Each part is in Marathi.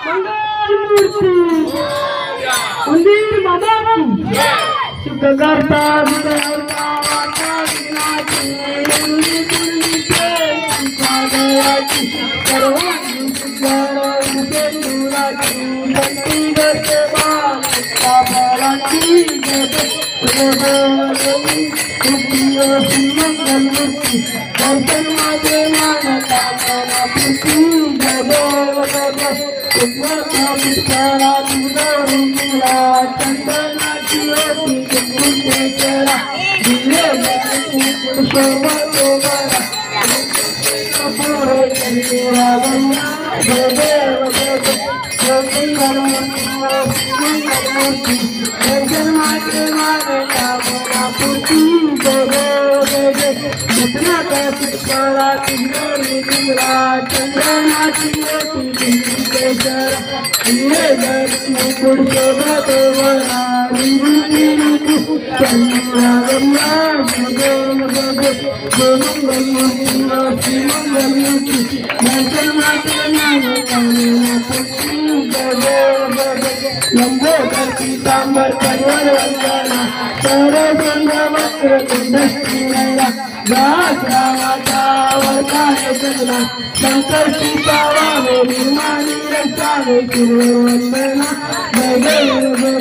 मंगलमूर्ती मंदिर बाबा की सुख करता विघ्नहर्ता वार्ता विघ्नाची निर्मली पूर्णिते संसाराची सर्वांगी सुंदर मुलाची भक्ती करते बाळाची मंगलमूर्ती दर्शन माझे मानता पूर्ती जय देव चंदनाची होती चेहरा दिले दर्शन माझे मानता पूर्ती चंदनाची होती लंबोदर पीतांबर परिवार वंदना सर्वसंग वक्र कुंडला चंद्रा शंकर सीतावा निर्माणी रसावे वंदना जय देव जय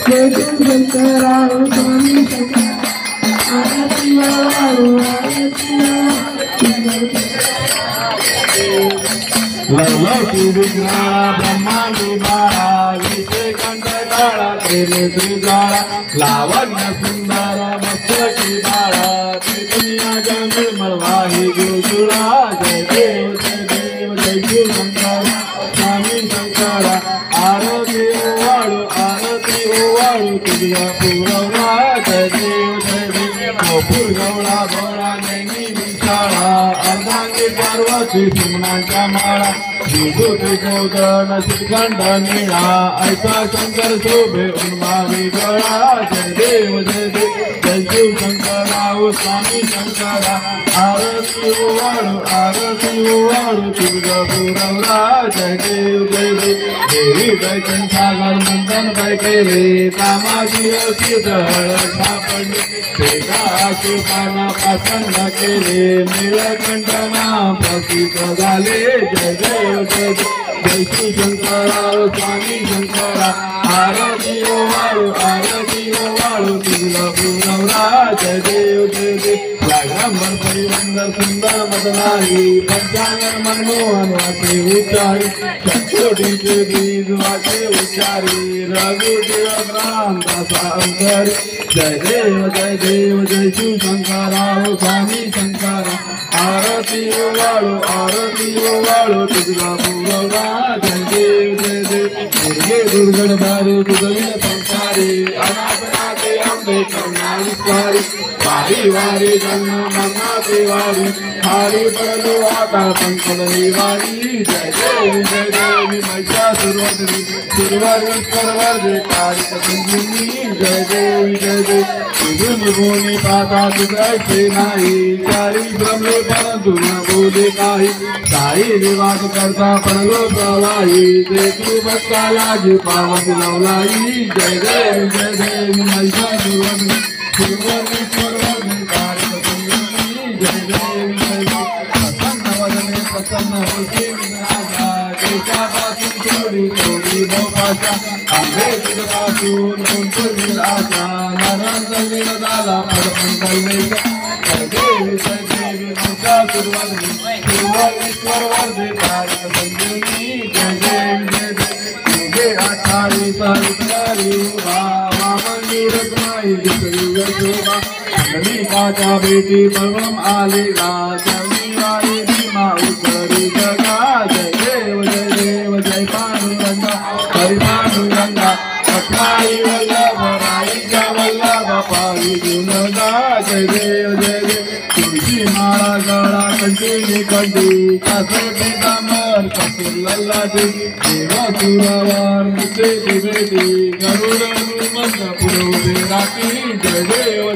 देव जय शंकरा स्वामी शंकर आरती लवकी विघ्नाळा ब्रह्मांडी बाळा विषय कंठकाळा केले त्रिजाळा लावण्य सुंदर मस्तकी बाळा दुनिया निर्मल वाही गुरुजुळा जय देव जय देव जय शिव शंकर स्वामी शंकरा आरती ओवाळू तुझ्या पुरवला जय देव जय देव पुरवला भोळा नेमी विशाळा अर्धांगी पार्वती सिमनांच्या माळा विभूती गोदन श्रीखंड निळा ऐसा शंकर शोभे उन्मावी गळा जय देव जय देव जय शिव शंकराव स्वामी शंकरा आरती ओवाळू तुझ्या पुरवला जय देव जय देव देवी दैकन सागर मंथन काय केले कामाची अशी दहळ सापडली शेषासुरांना प्रसन्न केले नीलकंठना प्रसिद्ध झाले जय देव जय देव जय शिव शंकराव स्वामी शंकरा आरती ओवाळू तुझला पुरवला जय देव जय देव लागंबर परिवंदर सुंदर मदनारी पंचांगर मनमोहन वाचे उच्चारी चकोटीचे बीज वाचे उच्चारी रघुदेव राम दासा अंतरी जय देव जय देव जय शिव शंकराव स्वामी शंकरा आरती ओवाळू तुझला पुरवला जय देव जय देव दुर्गे दुर्गण दारू तुझविन संसारी अनाथनाथे अंबे करुणाविस्तारी वारी वारी जन्म मरणाचे वारी हारी पडलो आता पंचमनी वारी जय देव महिषासुरवदनी सुरवरेश्वरवर्धे कारिक संजीवनी जय देव तुझून भूमी पाता तुझायचे नाही चारी ब्रह्मे परंतु न बोले काही काही निवास करता पडलो प्रवाही ते तू भक्ताला जी पावत लावलाई जय देव महिषासुरवदनी सुरवरेश्वरवर्धे कारिक संजीवनी जय देव प्रसन्न होते राजा देशापासून थोडी मोपाचा आंबे तुझपासून कोणतरी राजा नारायण झाला पडपून कल्मेचा जय देवी सुरवरेश्वर वर्धे कारिक संजीवनी जय देव तुझे अठारी सहस्रारी वामनी रत्नाई शोभा काचा बेटी परम आले राजवारी भीमा उतरी जगा जय देव जय पांडुरंगा हरि पांडुरंगा अठाई वल्लभ राईचा वल्लभ पावी जुनगा जय देव तुळशी माळा गळा कंटिनी कंटी कसोटी कामर कसूर लल्लाटी देवा सुरावार मुद्दे बेटी गरुड मंद पुरवते राती जय देव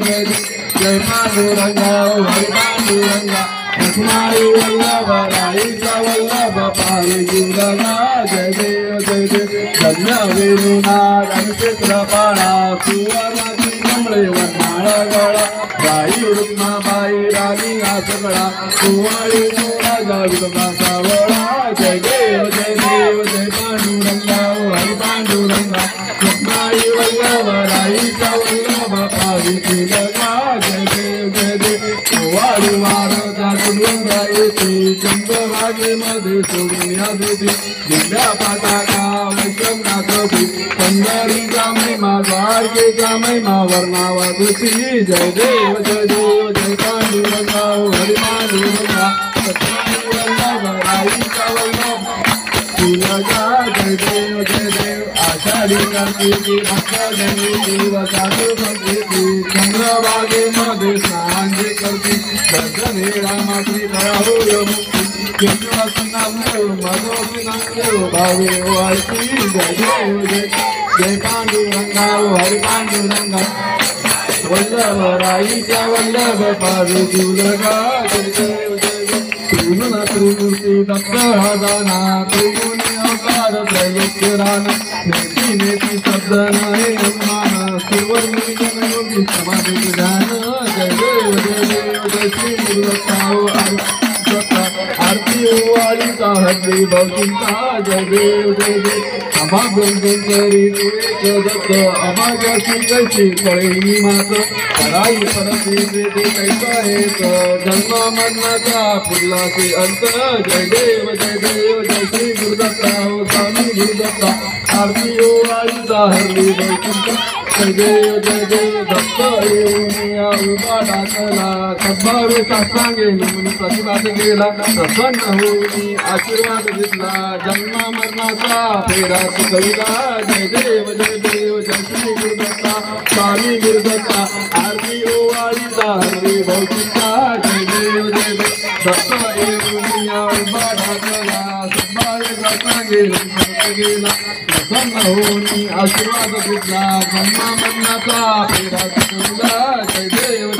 जय पांडुरंगा हरि पांडुरंगा लक्ष्माई वल्लभ राईचा वल्लभ पावी जुनगा जय देव जय धन्य वेणुनाद अनुक्षेत्रपाळा सुवर्णाची कमळे वनाळा गळा बाई रुक्माबाई राणी आसगळा कुवाळी राजा विक्रमा सावळा जय देव जय देव जय पांडुरंगा हरी पांडुरंगा रुक्माई वल्लभ राईचा वल्लभ पावी तुलगा जय देव जय देव कुवाळी वारदा तुलंगा येते चंद्रभागेमध्ये सोडून या देवी दिव्या पाटाका वैष्णवनाथ पंढरीचा महिमा द्वारकेचा महिमा वर्णावा तुझी जय देव जय देव जय पांडुरंगा हरी पांडुरंगा राईचा वल्लभ तुलगा जय देव आषाढी कार्तिकी भक्तजनी देव साधू संप्रीती चंद्रभागेमध्ये स्नान जे करती दर्शने रामाची दयाळू मुक्ती केशवसुनादेव मधोसुनादेव भावे वाळती जय देव जय पांडुरंगा हरी पांडुरंगा वल्लभ राईच्या वल्लभ पावे तुलगा जय देव त्रिगुण त्रिमूर्ती दत्तहदाना त्रिगुणी अवतार त्रैलोक्यराना नेती नेती शब्द नये अनुमान सुवर्णी जनयोगी समाधी ज्ञान जय देव जय श्री गुरुदत्ता आरती ओवाळीचा हल्ली भवचिंता जय देव अभागुण करी तुळे दत्त अभाग्याची कैसी कळी मात कराई परती देते कैसा हेत जन्म मरणाचा फुलाचे अंत जय देव जय श्री गुरुदत्ता स्वामी गुरुदत्ता आरती ओवाळीचा हल्ली भवचिंता जय देव दत्त येऊनिया उभा टाकला सद्भावे साष्टांगे नमून प्रतिवाद केला प्रसन्न होऊनी आशीर्वाद घेतला जन्म मरणाचा फेरा चुकविला जय देव जय श्री गुरुदत्ता स्वामी गुरुदत्ता आरती ओवाळीचा हरी भौतिका जय देव दत्त येऊनिया उभा टाकला सद्भावे साष्टांगे नमून गेला प्रसन्न होऊनी आशीर्वाद घेतला जन्म मरणाचा फेरा चुकविला जय देव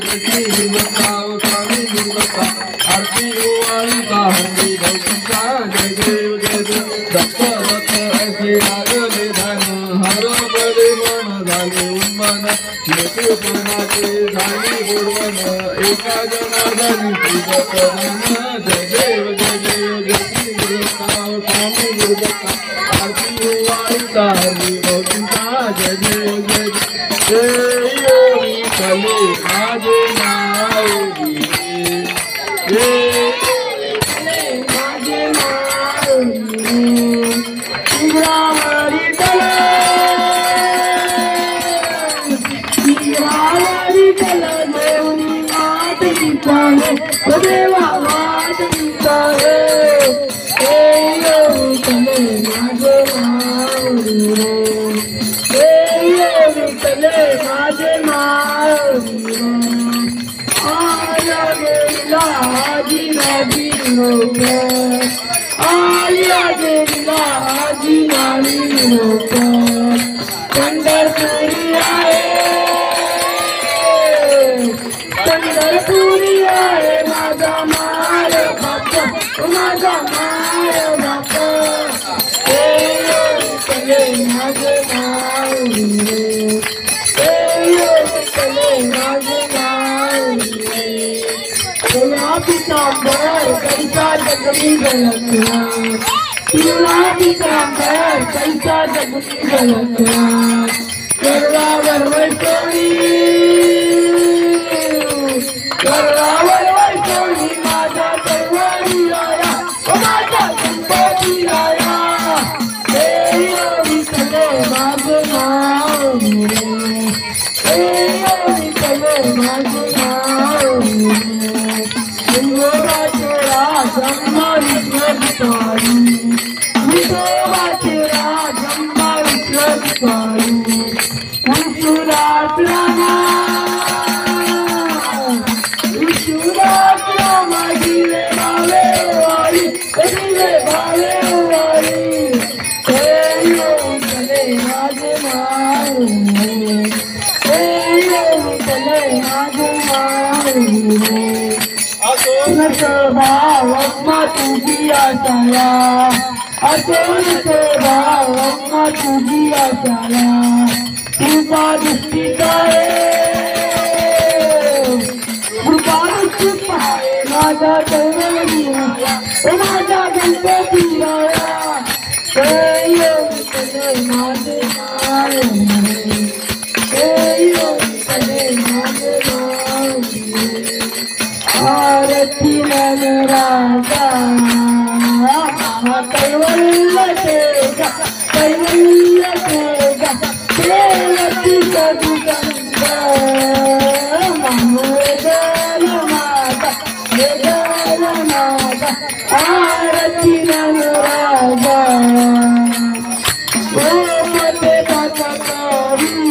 श्री गुरुदत्ता स्वामी गुरुदत्ता आरती ओवाळीचा हरी भौतिका जय देव दत्त असे लागले धन हर बळे मन झाले उन्मन लेखपणाचे झाली गोडवन एका जनार्दनी पूजन जय देव श्री गुरुदत्ता स्वामी गुरुदत्ता आरती ओवाळीचा हरी भौतिका जय देव कले माझे नाव माझे शिवरावरी तल देवनी मात गीताने देवा मात गीताने कले माझे कले माझे आया गेला आजी नाजी लोक आया गेला आजी नाजी लोक पंढरपुरी आहे माझा माय बाप माझा माय बाप कले माझे पितांबर कैसा जगनी गलत्या तुला पितांबर कैसा जगनी गलत्या करवावर वैतोणी माझा सर्वाणी आया माझा संपत्ती आया विठले माझे नाव विठले माझे नाव Asal तुझी आशाला कृपा दृष्टी काय कृपा दृष्टी पाय माझा दैवलिया माझा गणपतीला माझे आरती राजा कैवल्य तेजा कैवल्य तेजा देवती सदुगंध वेदल माता आरती राजा गोमते पतकरी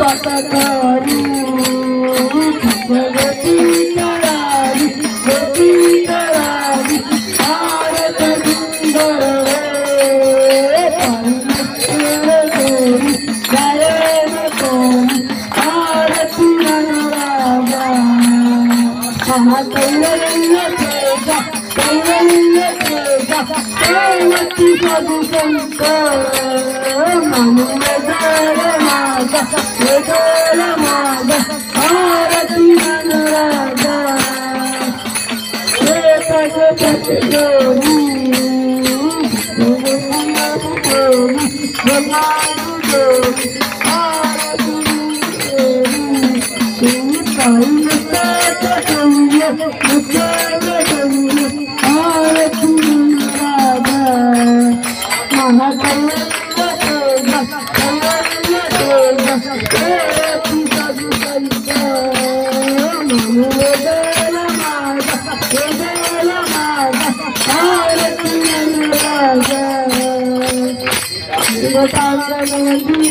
पतकरी भगवती करारी गती करारी भारत सुंदर परमेश्वर गोरी गायन कोरी आरती राजा कैवल्य तेजा कैवल्य तेजा देवती सदुसंत वेदल माग आरती राजा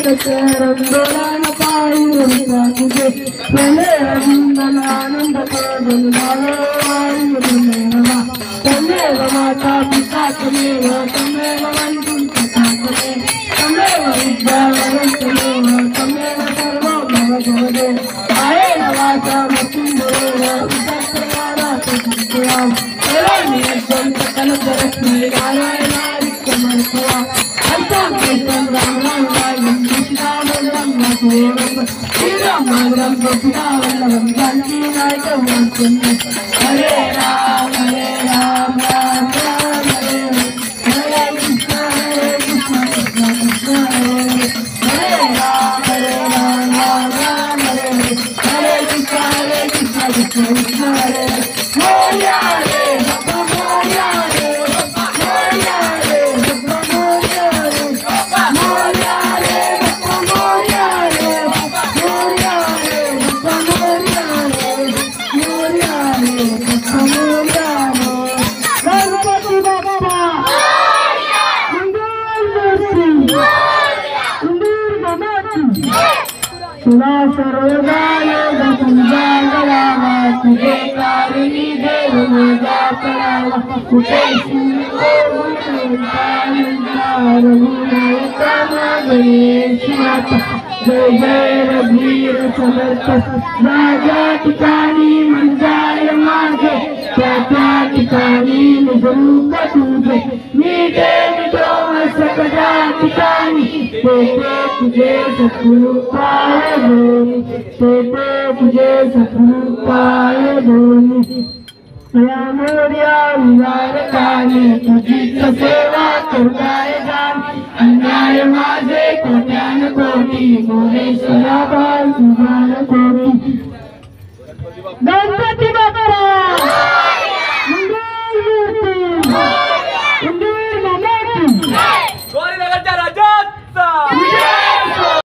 चरण पाई तुझे आनंद तमेव माता पिता तमेव तमेव बंधुं तथा तमेव विद्यावरं तमेव सर्वो भवते आयेन वाचा मृत्युंजयेन विचक्रमारात्मकं नियतं सकलपरस्मै नारायणादित्यमर्पया अंतं कृतं राम राम राम कृष्णावल्लभं वासुदेवं श्रीरामवल्लभं गोपीनावल्लभं जानकीनायकं वन्दे हरे राम राम राम हरे हरे कृष्ण कृष्ण कृष्ण हरे राम राम राम हरे हरे कृष्ण कृष्ण कृष्ण हरे मोरिया रे मोरिया रे मोरिया रे मोरिया रे मोरिया रे मोरिया रे मोरिया रे मोरिया रे मोरिया रे गणपती बाप्पा तुला सर्वदाय तुझा गळावा तुझे कारिणी देव माझा पडावा कुठे गणेश माता जय जय रघुवीर समर्थ माझ्या ठिकाणी मंजाय माझे त्या ठिकाणी निजरूप तुझे मी देतो सकळ्या ठिकाणी तेथे तुझे सकृपाय दोन्ही तेथे तुझे सकृपाय दोन्ही या मोर्या विवारकाने तुझीच सेवा करताय जाण अन्याय माझे कोट्यान कोटी मोरेश्वरा बाल तुझ्यान कोटी गणपती बाप्पा